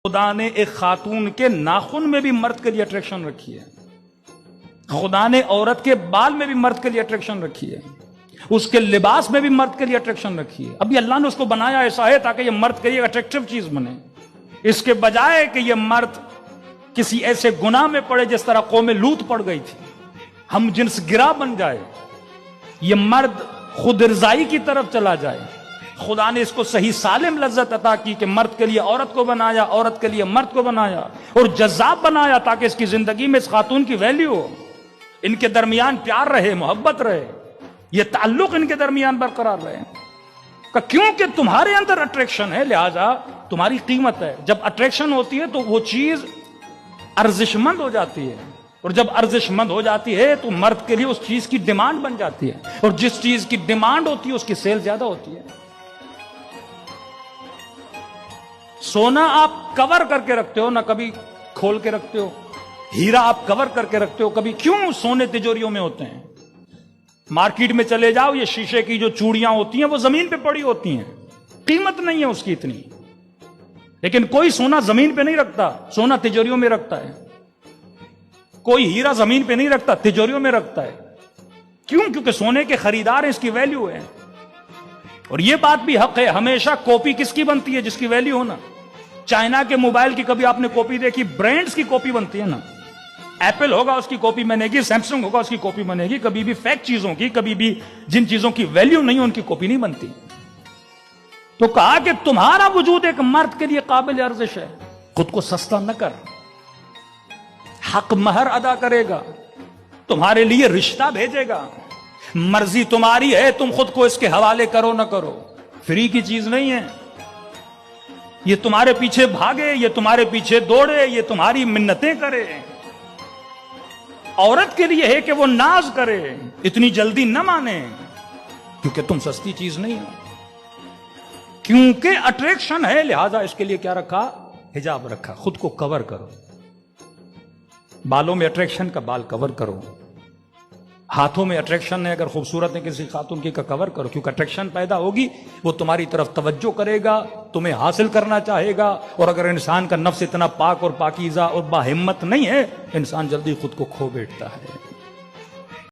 خدا نے ایک خاتون کے ناخن میں بھی مرد کے لیے اٹریکشن رکھی ہے. خدا نے عورت کے بال میں بھی مرد کے لیے اٹریکشن رکھی ہے. اس کے لباس میں بھی مرد کے لیے اٹریکشن رکھی ہے. ابھی اللہ نے اس کو بنایا ایسا ہے تاکہ یہ مرد کے لیے اٹریکٹیو چیز بنے، اس کے بجائے کہ یہ مرد کسی ایسے گناہ میں پڑے جس طرح قوم لوط پڑ گئی تھی، ہم جنس گرا بن جائے، یہ مرد خود ارضائی کی طرف چلا جائے. خدا نے اس کو صحیح سالم لذت عطا کی کہ مرد کے لیے عورت کو بنایا، عورت کے لیے مرد کو بنایا، اور جذاب بنایا تاکہ اس کی زندگی میں اس خاتون کی ویلیو ہو، ان کے درمیان پیار رہے، محبت رہے، یہ تعلق ان کے درمیان برقرار رہے. کہ کیونکہ تمہارے اندر اٹریکشن ہے لہذا تمہاری قیمت ہے. جب اٹریکشن ہوتی ہے تو وہ چیز ارزش مند ہو جاتی ہے، اور جب ارزش مند ہو جاتی ہے تو مرد کے لیے اس چیز کی ڈیمانڈ بن جاتی ہے، اور جس چیز کی ڈیمانڈ ہوتی ہے اس کی سیل زیادہ ہوتی ہے. سونا آپ کور کر کے رکھتے ہو، نہ کبھی کھول کے رکھتے ہو. ہیرا آپ کور کر کے رکھتے ہو. کبھی کیوں سونے تجوریوں میں ہوتے ہیں؟ مارکیٹ میں چلے جاؤ، یہ شیشے کی جو چوڑیاں ہوتی ہیں وہ زمین پہ پڑی ہوتی ہیں، قیمت نہیں ہے اس کی اتنی، لیکن کوئی سونا زمین پہ نہیں رکھتا، سونا تجوریوں میں رکھتا ہے. کوئی ہیرا زمین پہ نہیں رکھتا، تجوریوں میں رکھتا ہے. کیوں؟ کیونکہ سونے کے خریدار ہیں، اس کی ویلیو ہے. اور یہ بات بھی حق ہے، ہمیشہ کاپی کس کی بنتی ہے؟ جس کی ویلیو ہونا. چائنا کے موبائل کی کبھی آپ نے کاپی دیکھی؟ برانڈز کی کاپی بنتی ہے نا. ایپل ہوگا اس کی کاپی بنے گی، سیمسنگ ہوگا اس کی کاپی بنے گی. کبھی بھی فیک چیزوں کی، کبھی بھی جن چیزوں کی ویلیو نہیں ان کی کاپی نہیں بنتی. تو کہا کہ تمہارا وجود ایک مرد کے لیے قابل ارزش ہے. خود کو سستا نہ کر، حق مہر ادا کرے گا، تمہارے لیے رشتہ بھیجے گا. مرضی تمہاری ہے، تم خود کو اس کے حوالے کرو نہ کرو. فری کی چیز نہیں ہے. یہ تمہارے پیچھے بھاگے، یہ تمہارے پیچھے دوڑے، یہ تمہاری منتیں کرے. عورت کے لیے ہے کہ وہ ناز کرے، اتنی جلدی نہ مانے، کیونکہ تم سستی چیز نہیں ہو. کیونکہ اٹریکشن ہے لہذا اس کے لیے کیا رکھا؟ حجاب رکھا. خود کو کور کرو. بالوں میں اٹریکشن کا بال کور کرو. ہاتھوں میں اٹریکشن ہے، اگر خوبصورت ہے کسی خاتون کی کا کور کرو. کیونکہ اٹریکشن پیدا ہوگی، وہ تمہاری طرف توجہ کرے گا، تمہیں حاصل کرنا چاہے گا. اور اگر انسان کا نفس اتنا پاک اور پاکیزہ اور باہمت نہیں ہے، انسان جلدی خود کو کھو بیٹھتا ہے.